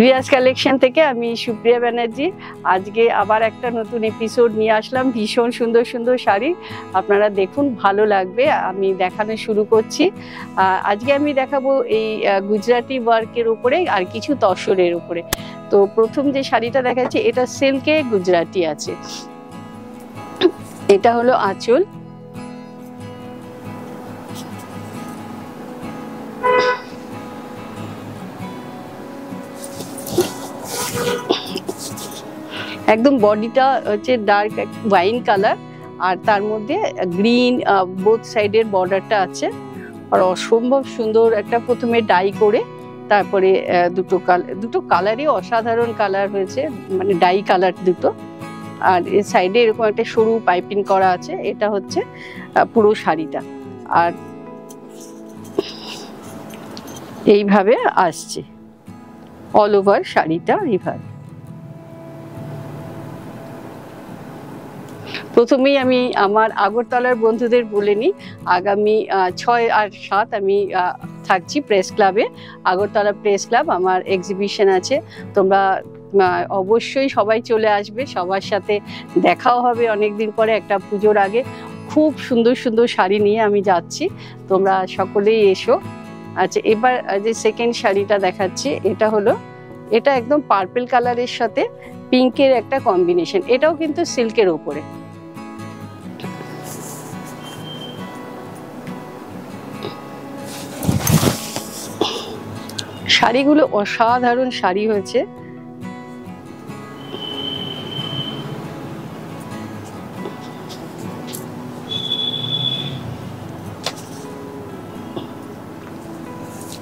Riaz collection থেকে আমি সুপ্রিয়া ব্যানার্জি। আজকে আবার একটা নতুন এপিসোড নিয়ে আসলাম। ভীষণ সুন্দর সুন্দর শাড়ি, আপনারা দেখুন, ভালো লাগবে। আমি দেখানো শুরু করছি। আজকে আমি দেখাবো এই গুজরাটি ওয়ার্কের উপরে আর কিছু তসরের উপরে। তো প্রথম যে শাড়িটা দেখাচ্ছি এটা সিল্কে গুজরাটি আছে। এটা হলো আঁচল, একদম বডিটা হচ্ছে ডার্ক ওয়াইন কালার আর তার মধ্যে গ্রিন বোথ সাইডের বর্ডারটা আছে। আর অসম্ভব সুন্দর একটা প্রথমে ডাই করে তারপরে দুটো কালারই অসাধারণ কালার হয়েছে, মানে ডাই কালার দুটো। আর এর সাইডে এরকম একটা সরু পাইপিং করা আছে। এটা হচ্ছে পুরো শাড়িটা, আর এইভাবে আসছে অল ওভার শাড়িটা। এইভাবে প্রথমেই আমি আমার আগরতলার বন্ধুদের বলে নিই, আগামী 6 আর 7 আমি থাকছি প্রেস ক্লাবে। আগরতলা প্রেস ক্লাব আমার এক্সিবিশন আছে। তোমরা অবশ্যই সবাই চলে আসবে, সবার সাথে দেখাও হবে অনেকদিন পরে একটা পুজোর আগে। খুব সুন্দর সুন্দর শাড়ি নিয়ে আমি যাচ্ছি, তোমরা সকলেই এসো। আচ্ছা, এবার যে সেকেন্ড শাড়িটা দেখাচ্ছি এটা একদম পার্পল কালারের সাথে পিঙ্কের একটা কম্বিনেশন। এটাও কিন্তু সিল্কের উপরে। শাড়িগুলো অসাধারণ শাড়ি হয়েছে।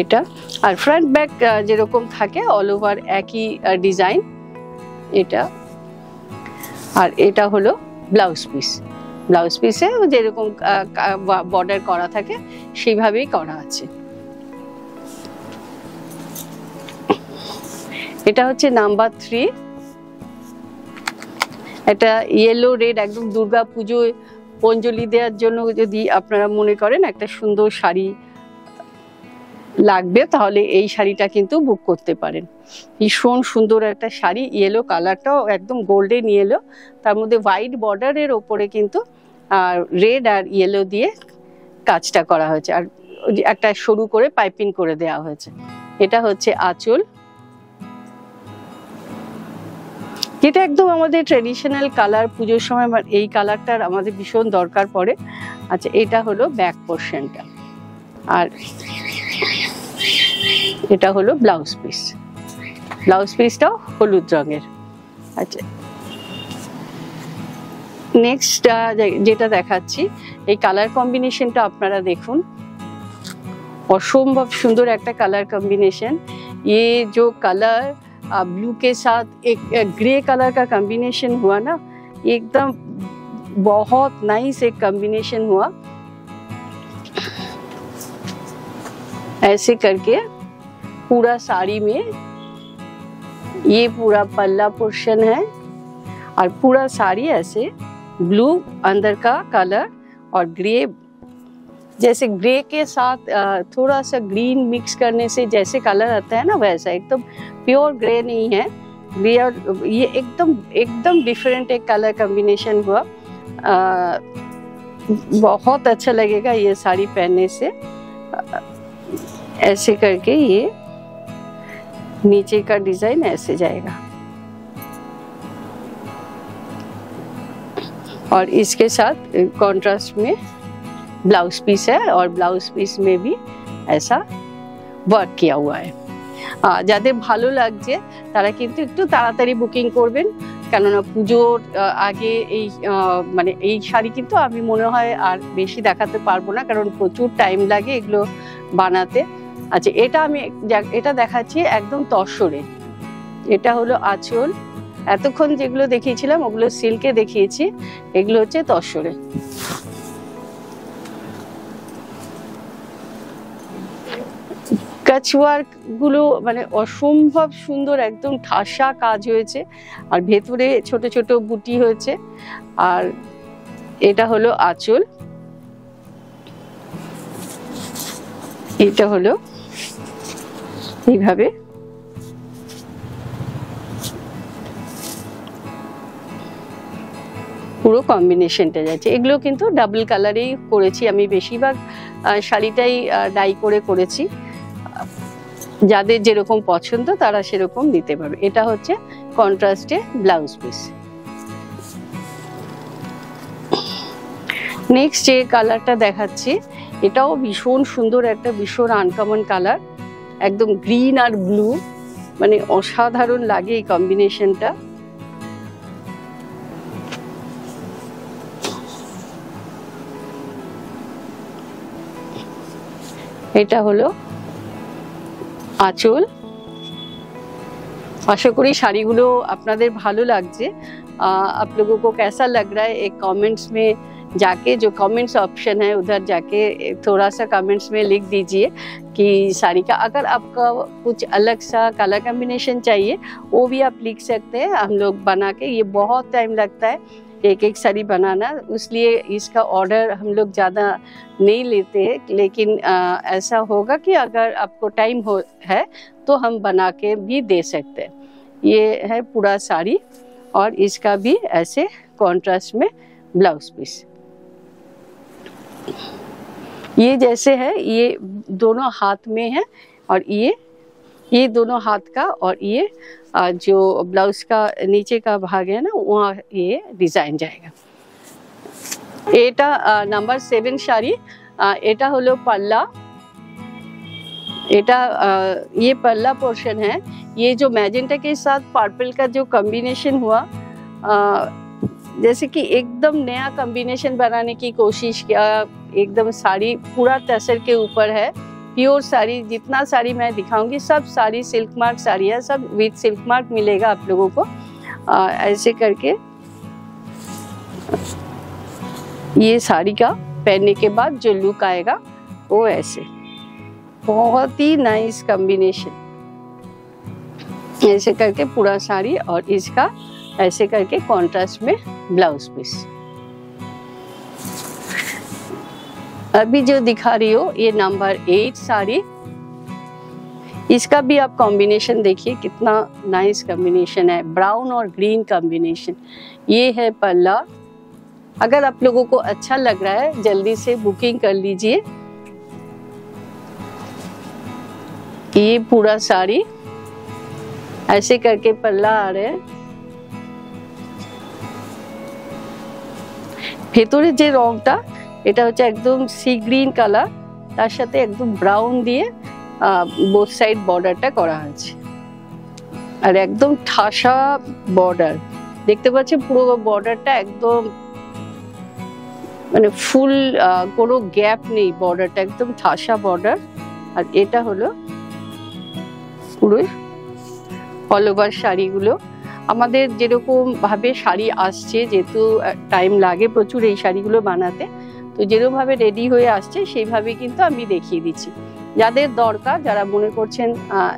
এটা আর ফ্রন্ট ব্যাক যেরকম থাকে অল ওভার একই ডিজাইন এটা। আর এটা হলো ব্লাউজ পিস। ব্লাউজ পিসে যেরকম বর্ডার করা থাকে সেইভাবেই করা আছে। এটা হচ্ছে নাম্বার 3। এটা ইয়েলো রেড, একদম দুর্গা পুজোয় অঞ্জলি দেওয়ার জন্য যদি আপনারা মনে করেন একটা সুন্দর শাড়ি লাগবে তাহলে এই শাড়িটা কিন্তু বুক করতে পারেন। ভীষণ সুন্দর একটা শাড়ি, ইয়েলো কালারটাও একদম গোল্ডেন ইয়েলো, তার মধ্যে হোয়াইট বর্ডারের ওপরে কিন্তু রেড আর ইয়েলো দিয়ে কাজটা করা হয়েছে, আর একটা সরু করে পাইপিং করে দেওয়া হয়েছে। এটা হচ্ছে আঁচল, যেটা একদম আমাদের ট্রেডিশনাল কালার। পুজোর সময় এই কালারটার আমাদের ভীষণ দরকার পড়ে। আচ্ছা, এটা হলো ব্যাক পোর্শনটা, আর এটা হলো ব্লাউজ পিস। ব্লাউজ পিসটাও হলুদ রঙের। আচ্ছা, নেক্সট যেটা দেখাচ্ছি এই কালার কম্বিনেশনটা আপনারা দেখুন, অসম্ভব সুন্দর একটা কালার कॉम्बिनेशन। ये जो कलर ब्लू के साथ एक ग्रे कलर का कॉम्बिनेशन हुआ ना, एकदम बहुत नाइस एक कॉम्बिनेशन हुआ। ऐसे करके पूरा साड़ी में ये पूरा पल्ला पोर्शन है और पूरा साड़ी ऐसे ब्लू अंदर का कलर और ग्रे, जैसे ग्रे के साथ थोड़ा सा ग्रीन मिक्स करने से जैसे कलर आता है ना वैसा, एकदम प्योर ग्रे नहीं है। ग्रे और ये एकदम डिफरेंट एक कलर कॉम्बिनेशन हुआ। बहुत अच्छा लगेगा ये साड़ी पहनने से। ऐसे करके ये नीचे का डिजाइन ऐसे जाएगा और इसके साथ कॉन्ट्रास्ट में ब्लाउज पीस है और ब्लाउज पीस में भी ऐसा वर्क किया हुआ है। যাদের ভালো লাগছে তারা কিন্তু একটু তাড়াতাড়ি বুকিং করবেন, কেননা পুজোর আগে এই মানে এই শাড়ি কিন্তু আমি মনে হয় আর বেশি দেখাতে পারবো না, কারণ প্রচুর টাইম লাগে এগুলো বানাতে। আচ্ছা, এটা দেখাচ্ছি একদম তসরে। এটা হলো আঁচল। এতক্ষণ যেগুলো দেখিয়েছিলাম ওগুলো সিল্কে দেখিয়েছি, এগুলো হচ্ছে তসরে। কাচ ওয়ার্ক গুলো মানে অসম্ভব সুন্দর, একদম ঠাসা কাজ হয়েছে আর ভেতরে ছোট ছোট বুটি হয়েছে। আর এটা হলো আঁচল, এটা হলো এইভাবে পুরো কম্বিনেশনটা যাচ্ছে। এগুলো কিন্তু ডাবল কালারেই করেছি আমি, বেশিরভাগ শাড়িটাই ডাই করে করেছি। যাদের যেরকম পছন্দ তারা সেরকম নিতে পারবে। এটা হচ্ছে কন্ট্রাস্টে ব্লাউজ পিস। নেক্সট যে কালারটা দেখাচ্ছি এটাও ভীষণ সুন্দর, একটা ভীষণ আনকমন কালার, একদম গ্রিন আর ব্লু, মানে অসাধারণ লাগে এই কম্বিনেশনটা। এটা হলো आंचल। आशा करी শাড়িগুলো আপনাদের ভালো লাগছে। आप लोगों को कैसा लग रहा है एक कमेंट्स में जाके, जो कमेंट्स ऑप्शन है उधर जाके थोड़ा सा कमेंट्स में लिख दीजिए कि साड़ी का, अगर आपका कुछ अलग सा कलर कॉम्बिनेशन चाहिए वो भी आप लिख सकते हैं, हम लोग बना के। ये बहुत टाइम लगता है एक एक साड़ी बनाना, इसलिए इसका ऑर्डर हम लोग ज़्यादा नहीं लेते, लेकिन ऐसा होगा कि अगर आपको टाइम है तो हम बना के भी दे सकते हैं। ये है पूरा साड़ी और इसका भी ऐसे कॉन्ट्रास्ट में ब्लाउज पीस। ये जैसे है, ये दोनों हाथ में है और ये दोनों हाथ का, और ये जो ब्लाउज का नीचे का भाग है ना वहाँ ये डिजाइन जाएगा। एटा नंबर 7 शाड़ी, एटा हलो पल्ला। एटा ये पल्ला पोर्शन है। ये जो मैजेंटा के साथ पर्पल का जो कॉम्बिनेशन हुआ, जैसे कि एकदम नया कॉम्बिनेशन बनाने की कोशिश किया। एकदम साड़ी पूरा टसर के ऊपर है, प्योर साड़ी। जितना साड़ी मैं दिखाऊंगी सब साड़ी सिल्क मार्क साड़ी है, सब विद सिल्क मार्क मिलेगा आप लोगों को। ऐसे करके ये साड़ी का पहनने के बाद जो लुक आएगा वो ऐसे, बहुत ही नाइस कॉम्बिनेशन। ऐसे करके पूरा साड़ी और इसका ऐसे करके कॉन्ट्रास्ट में ब्लाउज पीस। अभी जो दिखा रही हो ये नंबर 8 साड़ी, इसका भी आप कॉम्बिनेशन देखिए कितना नाइस कॉम्बिनेशन है, ब्राउन और ग्रीन कॉम्बिनेशन। ये है पल्ला। अगर आप लोगों को अच्छा लग रहा है जल्दी से बुकिंग कर लीजिए। ये पूरा साड़ी ऐसे करके पल्ला आ रहे हैं। ভেতরে যে রংটা এটা হচ্ছে একদম সি গ্রিন কালার, তার সাথে একদম ব্রাউন দিয়ে বোথ সাইড বর্ডারটা করা হয়েছে, আর একদম ঠাসা বর্ডার দেখতে পাচ্ছেন। পুরো বর্ডারটা একদম মানে ফুল, কোনো গ্যাপ নেই, বর্ডারটা একদম ঠাসা বর্ডার। আর এটা হলো পুরো অল ওভার শাড়িগুলো। আমাদের যেরকম ভাবে শাড়ি আসছে, যেহেতু টাইম লাগে প্রচুর এই শাড়িগুলো বানাতে, তো যেরকম ভাবে রেডি হয়ে আসছে সেইভাবে কিন্তু আমি দেখিয়ে দিচ্ছি। যাদের দরকার, যারা মনে করছেন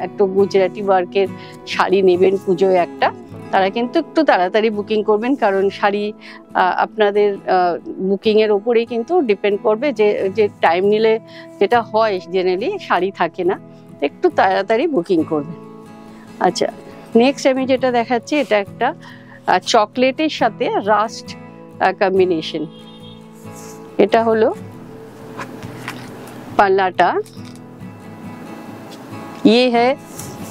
একটু গুজরাটি ওয়ার্কের শাড়ি নেবেন পুজোয় একটা, তারা কিন্তু একটু তাড়াতাড়ি বুকিং করবেন, কারণ শাড়ি আপনাদের বুকিংয়ের ওপরেই কিন্তু ডিপেন্ড করবে। যে টাইম নিলে যেটা হয় জেনারেলি শাড়ি থাকে না, একটু তাড়াতাড়ি বুকিং করবেন। আচ্ছা, নেক্সট আমি যেটা দেখাচ্ছি এটা একটা চকলেটের সাথে রাস্ট কম্বিনেশন। এটা হলো पल्लाटा। ये है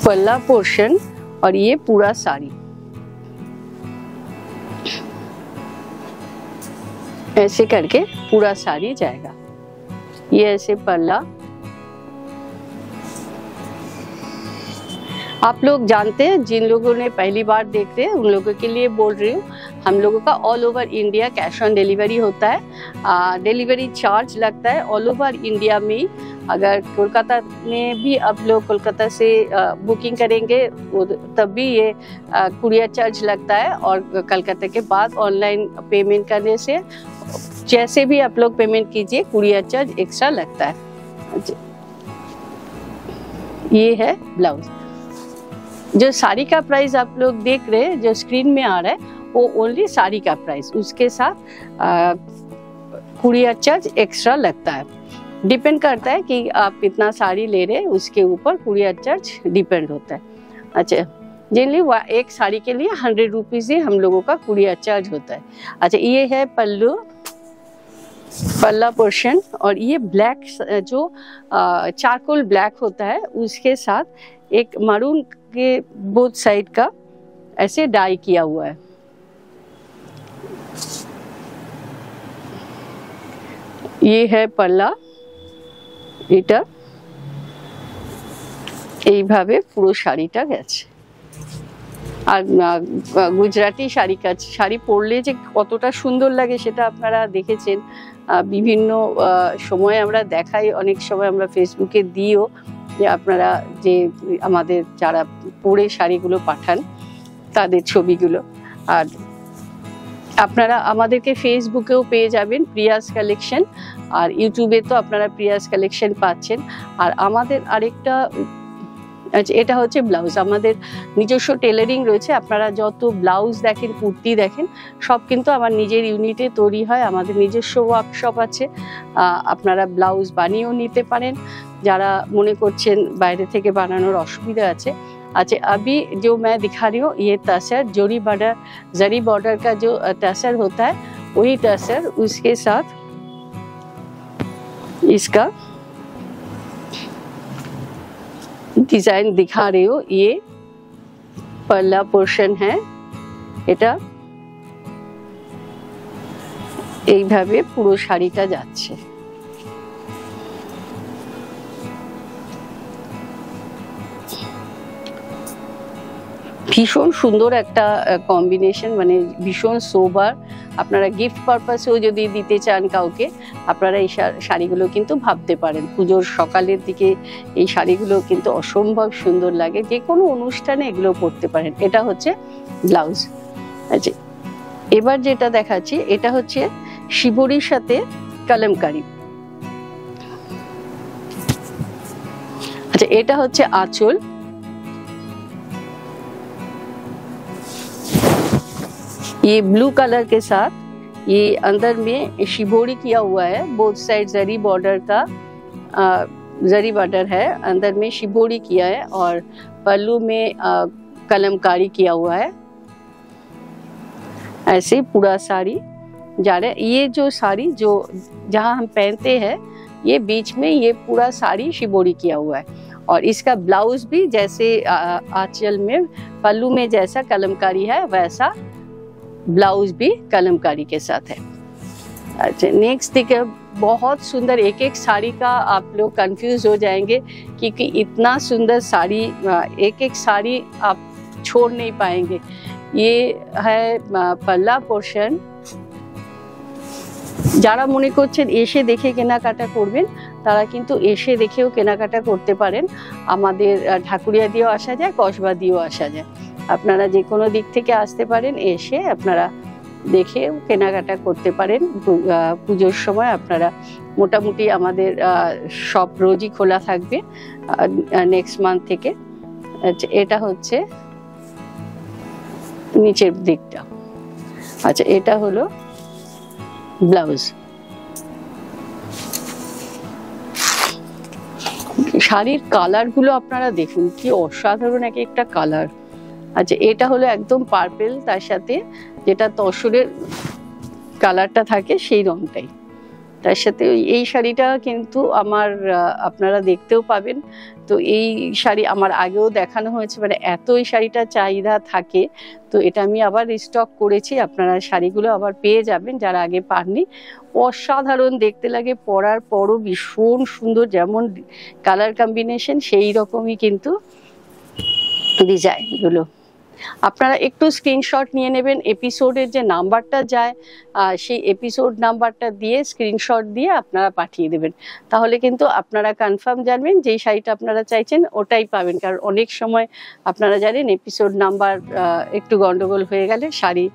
पल्ला पोर्शन और ये पूरा साड़ी ऐसे करके पूरा साड़ी जाएगा। ये ऐसे पल्ला। आप लोग जानते हैं, जिन लोगों ने पहली बार देख रहे हैं उन लोगों के लिए बोल रही हूँ, हम लोगों का all over India cash on delivery होता है। डिलीवरी चार्ज लगता है ऑल ओवर इंडिया में। अगर कोलकाता में भी आप लोग कोलकाता से बुकिंग करेंगे तब भी ये कुरियर चार्ज लगता है, और कलकत्ता के बाद ऑनलाइन पेमेंट करने से जैसे भी आप लोग पेमेंट कीजिए कुरियर चार्ज एक्स्ट्रा लगता है। ये है ब्लाउज। जो साड़ी का प्राइस आप लोग देख रहे हैं, जो स्क्रीन में आ रहा है, वो ओनली साड़ी का प्राइस, उसके साथ कुरियर चार्ज एक्स्ट्रा लगता है। डिपेंड करता है कि आप कितना साड़ी ले रहे हैं, उसके ऊपर कुरियर चार्ज डिपेंड होता है। अच्छा, जनरली एक साड़ी के लिए 100 रुपीज़ ही हम लोगों का कुरियर चार्ज होता है। अच्छा, ये है पल्लू, पल्ला पोर्शन, और ये ब्लैक जो चारकोल ब्लैक होता है उसके साथ एक मरून के बोथ साइड का ऐसे डाई किया हुआ है। ये है पल्ला, এটা এইভাবে পুরো শাড়িটা গেছে। আর গুজরাটি শাড়ি পরলে যে কতটা সুন্দর লাগে সেটা আপনারা দেখেছেন, বিভিন্ন সময় আমরা দেখাই, অনেক সময় আমরা ফেসবুকে দিও যে আপনারা যে আমাদের যারা পরে শাড়িগুলো পাঠান তাদের ছবিগুলো। আর আপনারা আমাদেরকে ফেসবুকেও পেয়ে যাবেন প্রিয়াস কালেকশন, আর ইউটিউবে তো আপনারা প্রিয়াস কালেকশন পাচ্ছেন। আর আমাদের আরেকটা, আচ্ছা এটা হচ্ছে ব্লাউজ, আমাদের নিজস্ব টেলারিং রয়েছে। আপনারা যত ব্লাউজ দেখেন, কুর্তি দেখেন, সব কিন্তু আমার নিজের ইউনিটে তৈরি হয়। আমাদের নিজস্ব ওয়ার্কশপ আছে, আপনারা ব্লাউজ বানিয়েও নিতে পারেন যারা মনে করছেন বাইরে থেকে বানানোর অসুবিধা আছে। अच्छा, अभी जो मैं दिखा रही हूँ ये टसर जरी बॉर्डर का जो टसर होता है वही टसर, उसके साथ इसका डिजाइन दिखा रही हूँ। ये पल्ला पोर्शन है, এটা এইভাবে পুরো শাড়িটা যাচ্ছে। ভীষণ সুন্দর একটা কম্বিনেশন, মানে ভীষণ সোবার। আপনারা গিফট পারপাসেও যদি দিতে চান কাউকে, আপনারা এই শাড়িগুলো কিন্তু ভাবতে পারেন। পুজোর সকালের দিকে এই শাড়িগুলো কিন্তু অসম্ভব সুন্দর লাগে, যে কোনো অনুষ্ঠানে এগুলো পরতে পারেন। এটা হচ্ছে ব্লাউজ। আচ্ছা, এবার যেটা দেখাচ্ছি এটা হচ্ছে শিবরির সাথে কলমকারি। আচ্ছা, এটা হচ্ছে আঁচল, ये ब्लू कलर के साथ ये अंदर में शिबोरी किया हुआ है, बोथ साइड जरी बॉर्डर का जरी बॉर्डर है, अंदर में शिबोरी किया है और पल्लू में कलमकारी किया हुआ है। ऐसे पूरा साड़ी जा रहा है। ये जो साड़ी जो जहाँ हम पहनते हैं, ये बीच में ये पूरा साड़ी शिबोरी किया हुआ है। और इसका ब्लाउज भी जैसे आंचल में पल्लू में जैसा कलमकारी है वैसा ब्लाउज भी कलमकारी के साथ है। अच्छा, नेक्स्ट देखिए, बहुत सुंदर, एक एक साड़ी का आप लोग कंफ्यूज हो जाएंगे क्योंकि इतना सुंदर साड़ी, एक एक साड़ी आप छोड़ नहीं पाएंगे। ये है पल्ला पोर्शन। যারা মনে করছেন এসে দেখে কেনাকাটা করবেন, তারা কিন্তু এসে দেখেও কেনাকাটা করতে পারেন। আমাদের ঢাকুরিয়া দিয়েও আসা যায়, কসবা দিয়েও আসা যায়। আপনারা যে কোনো দিক থেকে আসতে পারেন, এসে আপনারা দেখে কেনাকাটা করতে পারেন। পুজোর সময় আপনারা মোটামুটি আমাদের শপ রোজই খোলা থাকবে নেক্সট মান্থ থেকে। আচ্ছা, এটা হচ্ছে নিচের দিকটা। আচ্ছা, এটা হলো ব্লাউজ। শাড়ির কালারগুলো আপনারা দেখুন, কি অসাধারণ এক একটা কালার। আচ্ছা, এটা হলো একদম পার্পেল, তার সাথে যেটা তসরের কালারটা থাকে সেই রংটাই, তার সাথে এই শাড়িটা কিন্তু আমার আপনারা দেখতেও পাবেন। তো এই শাড়ি আমার আগেও দেখানো হয়েছে, মানে এত এই শাড়িটা চাহিদা থাকে, তো এটা আমি আবার রিস্টক করেছি। আপনারা শাড়িগুলো আবার পেয়ে যাবেন যারা আগে পাননি। অসাধারণ দেখতে লাগে, পরার পরও ভীষণ সুন্দর, যেমন কালার কম্বিনেশন সেই রকমই কিন্তু ডিজাইনগুলো। আপনারা একটু স্ক্রিনশট নিয়ে নেবেন, এপিসোডের যে নাম্বারটা যায় সেই এপিসোড নাম্বারটা দিয়ে স্ক্রিনশট দিয়ে আপনারা পাঠিয়ে দেবেন, তাহলে কিন্তু আপনারা কনফার্ম জানবেন যেই শাড়িটা আপনারা চাইছেন ওটাই পাবেন। কারণ অনেক সময় আপনারা জানেন এপিসোড নাম্বার একটু গন্ডগোল হয়ে গেলে শাড়ি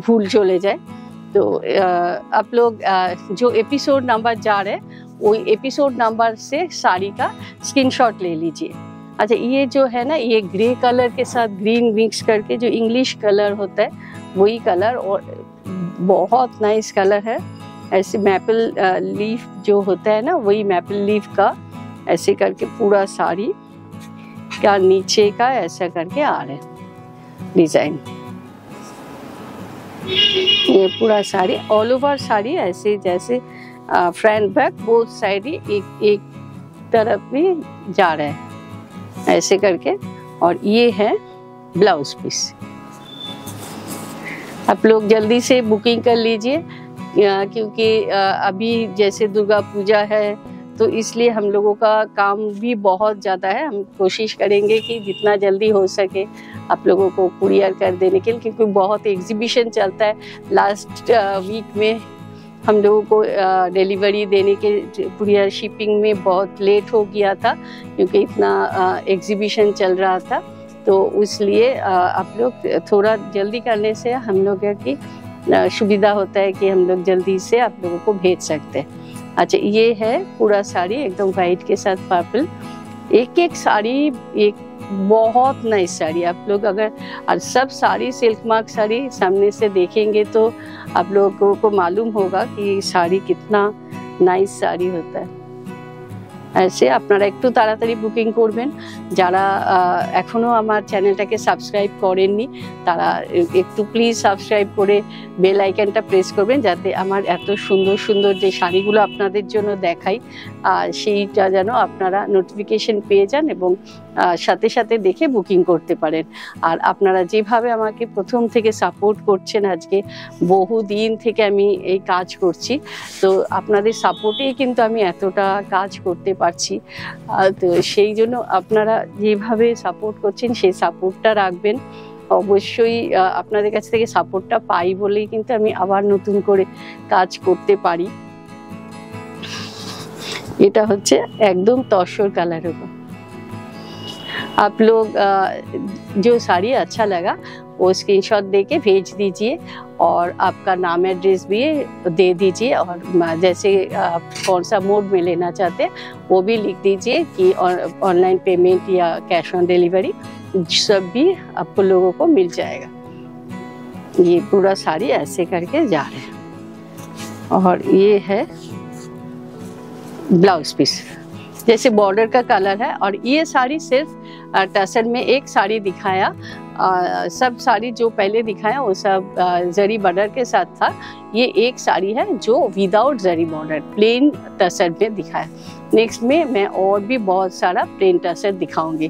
ভুল চলে যায়। तो आप लोग जो एपिसोड नंबर जा रहे हैं वो एपिसोड नंबर से साड़ी का स्क्रीनशॉट ले लीजिए। अच्छा, ये जो है ना, ये ग्रे कलर के साथ ग्रीन मिक्स करके जो इंग्लिश कलर होता है वही कलर, और बहुत नाइस कलर है। ऐसे मैपल लीफ जो होता है ना, वही मैपल लीफ का ऐसे करके पूरा साड़ी का नीचे का ऐसा करके आ रहा है। डिजाइन। ये पूरा साड़ी ऑल ओवर साड़ी ऐसे जैसे फ्रंट बैक बोथ साइड एक तरफ भी जा रहा है ऐसे करके। और ये है ब्लाउज पीस। आप लोग जल्दी से बुकिंग कर लीजिए क्योंकि अभी जैसे दुर्गा पूजा है तो इसलिए हम लोगों का काम भी बहुत ज़्यादा है। हम कोशिश करेंगे कि जितना जल्दी हो सके आप लोगों को कुरियर कर देने के लिए, क्योंकि बहुत एग्जीबिशन चलता है। लास्ट वीक में हम लोगों को डिलीवरी देने के कुरियर शिपिंग में बहुत लेट हो गया था क्योंकि इतना एग्जीबिशन चल रहा था। तो इसलिए आप लोग थोड़ा जल्दी करने से हम लोग की सुविधा होता है कि हम लोग जल्दी से आप लोगों को भेज सकते हैं। अच्छा, ये है पूरा साड़ी एकदम वाइट के साथ पर्पल। एक एक साड़ी एक बहुत नाइस साड़ी। आप लोग अगर और सब साड़ी सिल्क मार्क साड़ी सामने से देखेंगे तो आप लोगों को मालूम होगा कि साड़ी कितना नाइस साड़ी होता है। ऐसे আপনারা একটু তাড়াতাড়ি বুকিং করবেন। যারা এখনো আমার চ্যানেলটাকে সাবস্ক্রাইব করেননি তারা একটু প্লিজ সাবস্ক্রাইব করে বেল আইকনটা প্রেস করবেন যাতে আমার এত সুন্দর সুন্দর যে শাড়িগুলো আপনাদের জন্য দেখাই সেইটা যেন আপনারা নোটিফিকেশন পেয়ে যান এবং সাথে সাথে দেখে বুকিং করতে পারেন। আর আপনারা যেভাবে আমাকে প্রথম থেকে সাপোর্ট করছেন, আজকে বহুদিন থেকে আমি এই কাজ করছি, তো আপনাদের সাপোর্টেই কিন্তু আমি এতটা কাজ করতে পারছি। তো সেই জন্য আপনারা যেভাবে সাপোর্ট করছেন সেই সাপোর্টটা রাখবেন। অবশ্যই আপনাদের কাছ থেকে সাপোর্টটা পাই বলেই কিন্তু আমি আবার নতুন করে কাজ করতে পারি। এটা হচ্ছে একদম তসর কালারের উপর। आप लोग जो साड़ी अच्छा लगा वो स्क्रीनशॉट देके भेज दीजिए और आपका नाम एड्रेस भी दे दीजिए और जैसे आप कौन सा मोड में लेना चाहते हैं वो भी लिख दीजिए कि ऑनलाइन पेमेंट या कैश ऑन डिलीवरी सब भी आपको लोगों को मिल जाएगा। ये पूरा साड़ी ऐसे करके जा रहे हैं और ये है ब्लाउज पीस जैसे बॉर्डर का कलर है। और ये साड़ी सिर्फ टसन में एक साड़ी दिखाया, सब साड़ी जो पहले दिखाया वो सब जरी बॉर्डर के साथ था। ये एक साड़ी है जो विदाउट जरी बॉर्डर प्लेन टसन में दिखाया। नेक्स्ट में मैं और भी बहुत सारा प्लेन टसन दिखाऊंगी।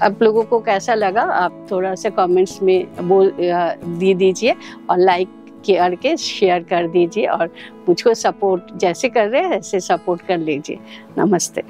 आप लोगों को कैसा लगा आप थोड़ा सा कमेंट्स में बोल दीजिए और लाइक करके शेयर कर दीजिए और मुझको सपोर्ट जैसे कर रहे हैं ऐसे सपोर्ट कर लीजिए। नमस्ते।